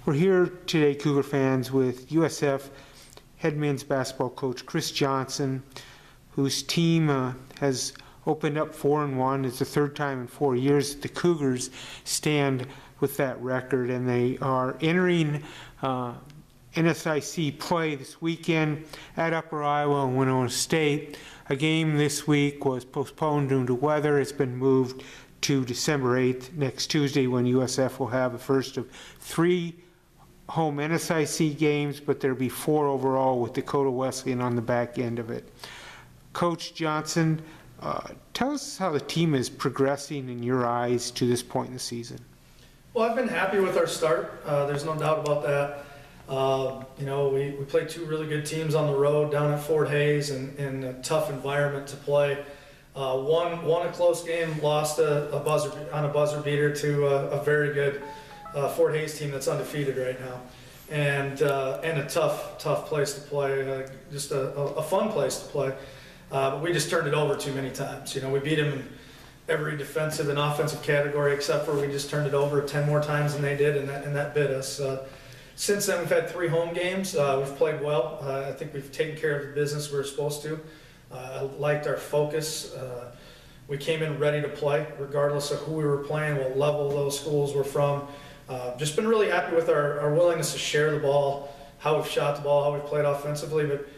We're here today, Cougar fans, with USF head men's basketball coach Chris Johnson, whose team has opened up 4-1. It's the third time in 4 years the Cougars stand with that record, and they are entering NSIC play this weekend at Upper Iowa and Winona State. A game this week was postponed due to weather. It's been moved to December 8th, next Tuesday, when USF will have the first of 3 home NSIC games, but there'll be 4 overall with Dakota Wesleyan on the back end of it. Coach Johnson, tell us how the team is progressing in your eyes to this point in the season. Well, I've been happy with our start. There's no doubt about that. We played 2 really good teams on the road down at Fort Hays in a tough environment to play. Won a close game, lost a buzzer beater to a very good Fort Hays team that's undefeated right now, and a tough place to play, just a fun place to play. But we just turned it over too many times. We beat them in every defensive and offensive category except for we just turned it over 10 more times than they did, and that bit us. Since then, we've had 3 home games. We've played well. I think we've taken care of the business we were supposed to. I liked our focus. We came in ready to play, regardless of who we were playing, what level those schools were from. Just been really happy with our willingness to share the ball, how we've shot the ball, how we've played offensively. But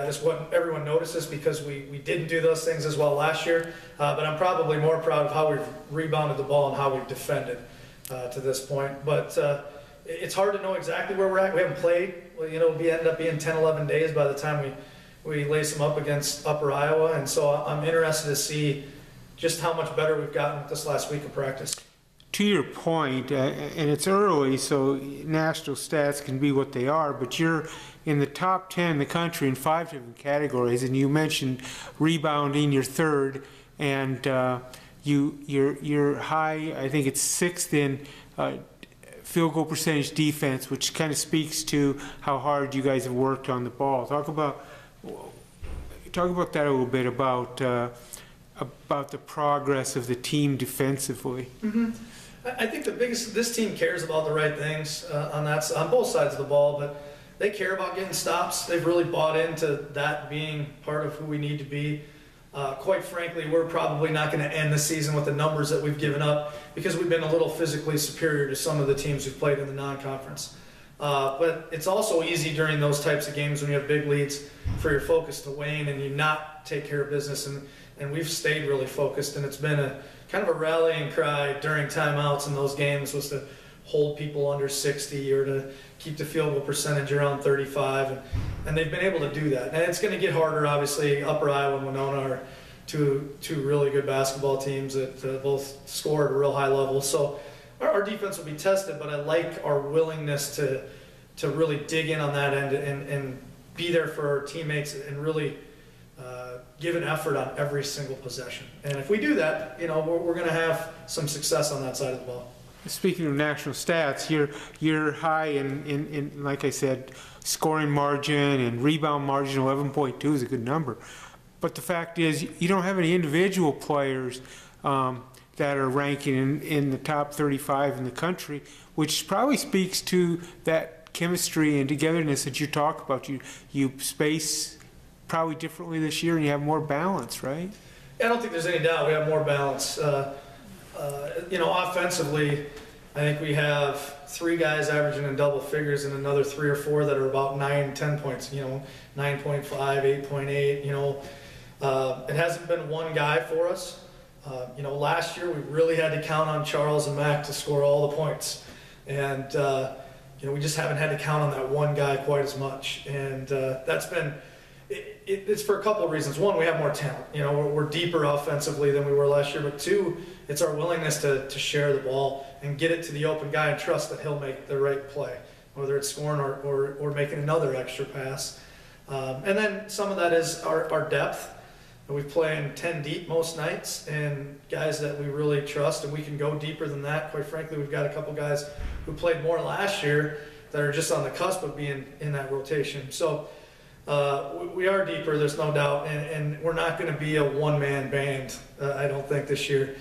it's what everyone notices because we didn't do those things as well last year. But I'm probably more proud of how we've rebounded the ball and how we've defended to this point. But it's hard to know exactly where we're at. We haven't played. Well, it'll end up being 10, 11 days by the time we lace them up against Upper Iowa. And so I'm interested to see just how much better we've gotten with this last week of practice. To your point, and it's early, so national stats can be what they are, but you're in the top 10 in the country in 5 different categories, and you mentioned rebounding, you're 3rd, and you're high, I think it's 6th in field goal percentage defense, which kind of speaks to how hard you guys have worked on the ball. Talk about that a little bit, about the progress of the team defensively. Mm-hmm. I think this team cares about the right things on both sides of the ball, but they care about getting stops. They've really bought into that being part of who we need to be. Quite frankly, we're probably not going to end the season with the numbers that we've given up because we've been a little physically superior to some of the teams who've played in the non-conference. But it's also easy during those types of games when you have big leads for your focus to wane and you not take care of business. And we've stayed really focused, and it's been a kind of a rallying cry during timeouts in those games was to hold people under 60 or to keep the field goal percentage around 35, and they've been able to do that. And it's going to get harder, obviously. Upper Iowa and Winona are two really good basketball teams that both score at a real high level. So our defense will be tested, but I like our willingness to really dig in on that end and be there for our teammates and really give an effort on every single possession. And if we do that, we're going to have some success on that side of the ball. Speaking of national stats, you're high in like I said, scoring margin and rebound margin. 11.2 is a good number. But the fact is, you don't have any individual players that are ranking in the top 35 in the country, which probably speaks to that chemistry and togetherness that you talk about. You space probably differently this year, and you have more balance, right? Yeah, I don't think there's any doubt we have more balance. Offensively, I think we have 3 guys averaging in double figures and another 3 or 4 that are about 9, 10 points, 9.5, 8.8, it hasn't been one guy for us. Last year we really had to count on Charles and Mac to score all the points. And, we just haven't had to count on that one guy quite as much. And that's been, it's for a couple of reasons. One, we have more talent. We're deeper offensively than we were last year. But 2, it's our willingness to share the ball and get it to the open guy and trust that he'll make the right play, whether it's scoring or making another extra pass. And then some of that is our depth. We play in 10 deep most nights, and guys that we really trust, and we can go deeper than that. Quite frankly, we've got a couple guys who played more last year that are just on the cusp of being in that rotation. So we are deeper, there's no doubt, and we're not going to be a one-man band, I don't think, this year.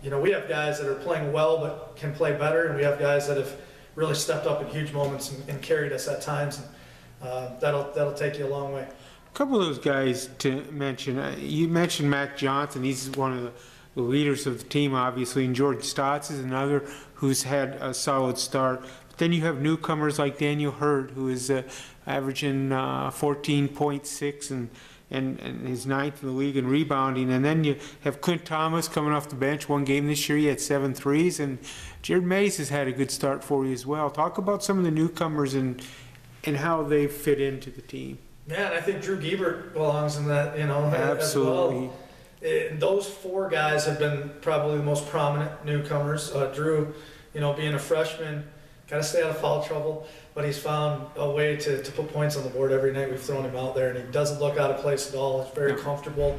We have guys that are playing well but can play better, and we have guys that have really stepped up in huge moments and carried us at times. And that'll take you a long way. A couple of those guys to mention. You mentioned Mac Johnson. He's one of the leaders of the team, obviously, and Jordan Stotts is another who's had a solid start. But then you have newcomers like Daniel Hurd, who is averaging 14.6 and he's ninth in the league in rebounding. And then you have Clint Thomas coming off the bench. One game this year, he had 7 threes. And Jared Mays has had a good start for you as well. Talk about some of the newcomers and how they fit into the team. Yeah, and I think Drew Giebert belongs in that, Absolutely. as well. And those 4 guys have been probably the most prominent newcomers. Drew, being a freshman, got to stay out of foul trouble, but he's found a way to put points on the board every night we've thrown him out there, and he doesn't look out of place at all. He's very comfortable.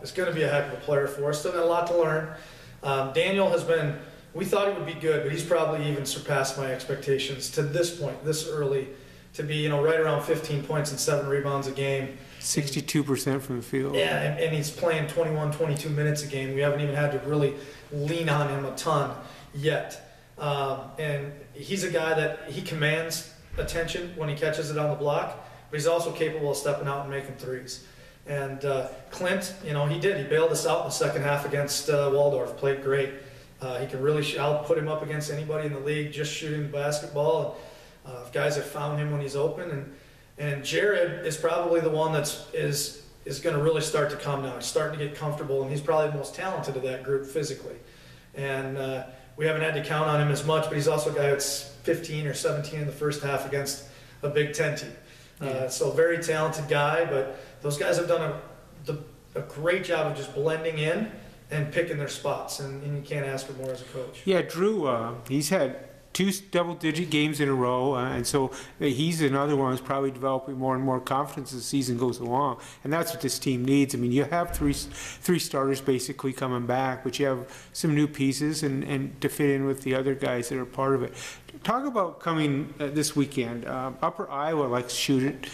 It's going to be a heck of a player for us. Still got a lot to learn. Daniel has been, we thought he would be good, but he's probably even surpassed my expectations to this point, this early, to be right around 15 points and 7 rebounds a game. 62% from the field. Yeah, and he's playing 21, 22 minutes a game. We haven't even had to really lean on him a ton yet. And he's a guy that he commands attention when he catches it on the block, but he's also capable of stepping out and making threes. And Clint, he bailed us out in the second half against Waldorf, played great. He can really, I'll put him up against anybody in the league just shooting the basketball. And guys have found him when he's open. And Jared is probably the one is going to really start to come now. He's starting to get comfortable, and he's probably the most talented of that group physically. And we haven't had to count on him as much, but he's also a guy that's 15 or 17 in the first half against a Big Ten team. So very talented guy, but those guys have done a great job of just blending in and picking their spots, and you can't ask for more as a coach. Yeah, Drew, he's had 2 double-digit games in a row, and so he's another one who's probably developing more and more confidence as the season goes along, and that's what this team needs. I mean, you have three starters basically coming back, but you have some new pieces and to fit in with the other guys that are part of it. Talk about coming this weekend. Upper Iowa likes to shoot it.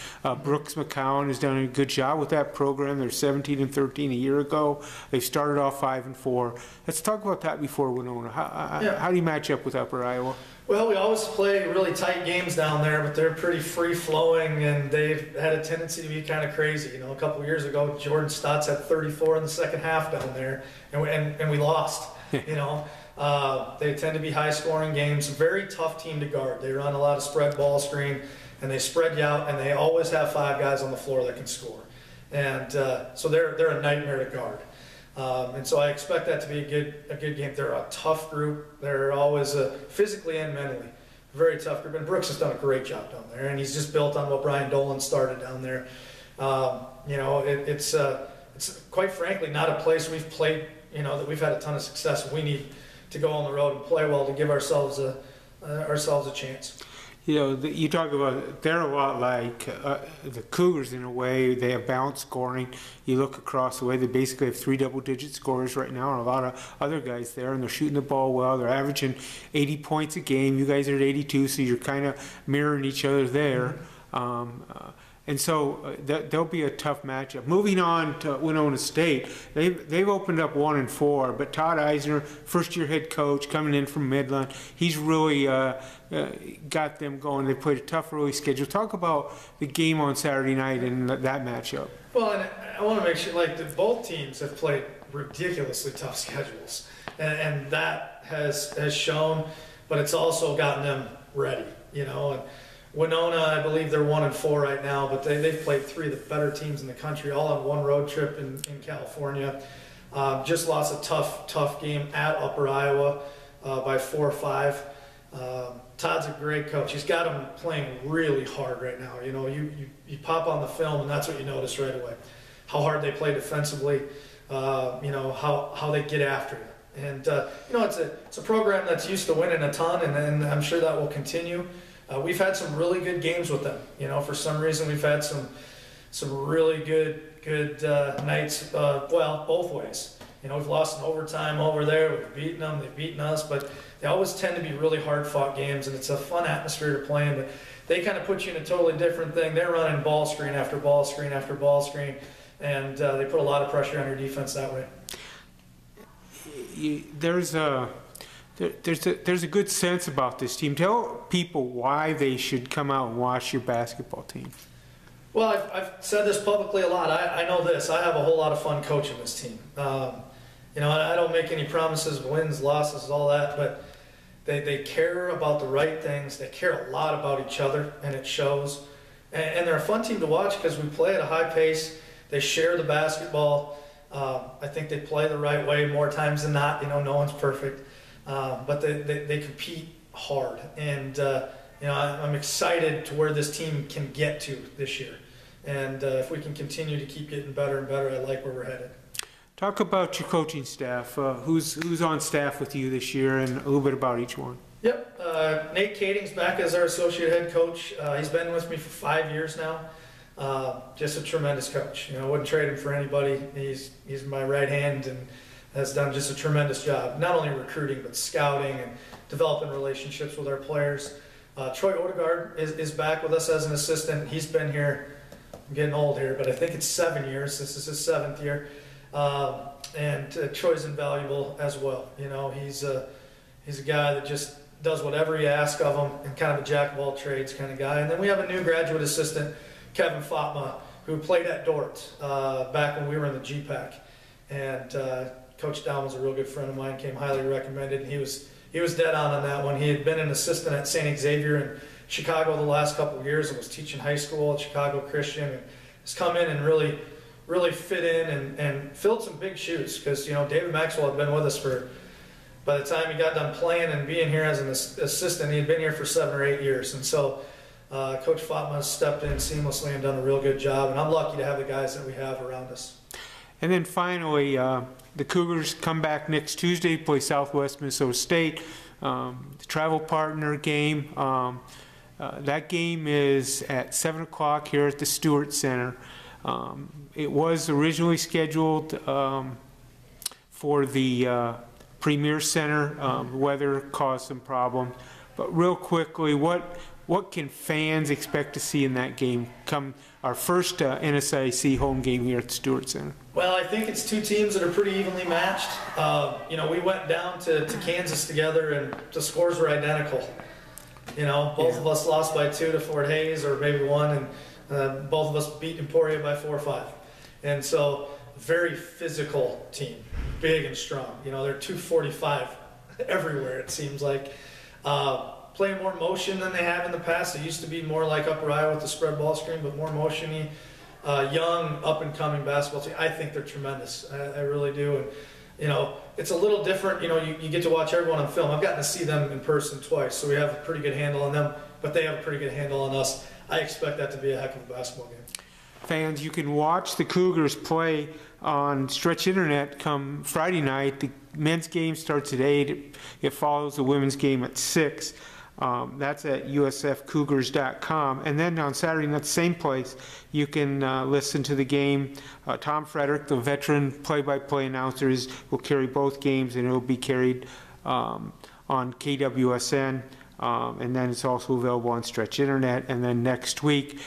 Brooks McCowan has done a good job with that program. They're 17-13 a year ago. They started off 5-4. Let's talk about that before Winona. How do you match up with Upper Iowa? Well, we always play really tight games down there, but they're pretty free-flowing, and they've had a tendency to be kind of crazy. A couple of years ago, Jordan Stotts had 34 in the second half down there, and we lost. They tend to be high-scoring games. Very tough team to guard. They run a lot of spread ball screen, and they spread you out, and they always have 5 guys on the floor that can score. And so they're a nightmare to guard. And so I expect that to be a good game. They're a tough group. They're always physically and mentally very tough group. And Brooks has done a great job down there, and he's just built on what Brian Dolan started down there. It's quite frankly not a place we've played. That we've had a ton of success. We need to go on the road and play well to give ourselves a chance. You talk about, they're a lot like the Cougars in a way. They have balanced scoring. You look across the way, they basically have 3 double-digit scorers right now, and a lot of other guys there, and they're shooting the ball well. They're averaging 80 points a game. You guys are at 82, so you're kind of mirroring each other there. And so there'll be a tough matchup. Moving on to Winona State, they've opened up 1-4, but Todd Eisner, first-year head coach, coming in from Midland, he's really got them going. They played a tough early schedule. Talk about the game on Saturday night and that matchup. Well, and I want to make sure, both teams have played ridiculously tough schedules, and that has shown, but it's also gotten them ready, And Winona, I believe they're 1-4 right now, but they've played 3 of the better teams in the country, all on one road trip in California. Just lost a tough game at Upper Iowa by 4 or 5. Todd's a great coach. He's got them playing really hard right now. You pop on the film, and that's what you notice right away. How hard they play defensively, how they get after you. And, it's a program that's used to winning a ton, and I'm sure that will continue. We've had some really good games with them. For some reason we've had some really good nights. Both ways. We've lost in overtime over there. We've beaten them. They've beaten us. But they always tend to be really hard-fought games, and it's a fun atmosphere to play in. But they kind of put you in a totally different thing. They're running ball screen after ball screen after ball screen, and they put a lot of pressure on your defense that way. There's a good sense about this team. Tell people why they should come out and watch your basketball team. Well, I've said this publicly a lot. I know this. I have a whole lot of fun coaching this team. You know, I don't make any promises, wins, losses, all that, but they care about the right things. They care a lot about each other, and it shows. And they're a fun team to watch because we play at a high pace. They share the basketball. I think they play the right way more times than not. You know, no one's perfect. But they compete hard. And, you know, I'm excited to where this team can get to this year. And if we can continue to keep getting better and better, I like where we're headed. Talk about your coaching staff. Who's on staff with you this year, and a little bit about each one. Yep. Nate Kading's back as our associate head coach. He's been with me for 5 years now. Just a tremendous coach. You know, I wouldn't trade him for anybody. He's my right hand and has done just a tremendous job, not only recruiting but scouting and developing relationships with our players. Troy Odegaard is back with us as an assistant. He's been here. I'm getting old here, but I think it's 7 years. This is his 7th year. And Troy's invaluable as well. You know, he's a guy that just does whatever you ask of him, and kind of a jack of all trades kind of guy. And then we have a new graduate assistant, Kevin Fatma, who played at Dort back when we were in the GPAC. And Coach Down was a real good friend of mine, came highly recommended, and he was dead on that one. He had been an assistant at St. Xavier in Chicago the last couple of years and was teaching high school at Chicago Christian, and has come in and really fit in and filled some big shoes, because, you know, David Maxwell had been with us by the time he got done playing and being here as an assistant, he had been here for 7 or 8 years. And so Coach Fatma stepped in seamlessly and done a real good job, and I'm lucky to have the guys that we have around us. And then finally, the Cougars come back next Tuesday to play Southwest Minnesota State, the travel partner game. That game is at 7 o'clock here at the Stewart Center. It was originally scheduled for the Premier Center. Weather caused some problems. But real quickly, what can fans expect to see in that game come our first NSIC home game here at the Stewart Center? Well, I think it's two teams that are pretty evenly matched. You know, we went down to Kansas together, and the scores were identical. You know, both of us lost by 2 to Fort Hays, or maybe 1, and both of us beat Emporia by 4 or 5. And so, very physical team, big and strong. You know, they're 245 everywhere, it seems like. Playing more motion than they have in the past. It used to be more like Upper Iowa with the spread ball screen, but more motion-y. Young, up-and-coming basketball team. I think they're tremendous. I really do. And, you know, it's a little different. You know, you get to watch everyone on film. I've gotten to see them in person twice, so we have a pretty good handle on them, but they have a pretty good handle on us. I expect that to be a heck of a basketball game. Fans, you can watch the Cougars play on Stretch Internet come Friday night. The men's game starts at 8. It follows the women's game at 6. That's at USFCougars.com. And then on Saturday, in that same place, you can listen to the game. Tom Frederick, the veteran play-by-play announcer, will carry both games, and it will be carried on KWSN. And then it's also available on Stretch Internet. And then next week,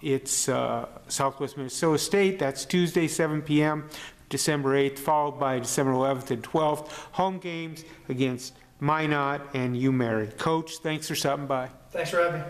it's Southwest Minnesota State. That's Tuesday, 7 p.m., December 8th, followed by December 11th and 12th. Home games against Minot and UMary. Coach, thanks for stopping by. Thanks for having me.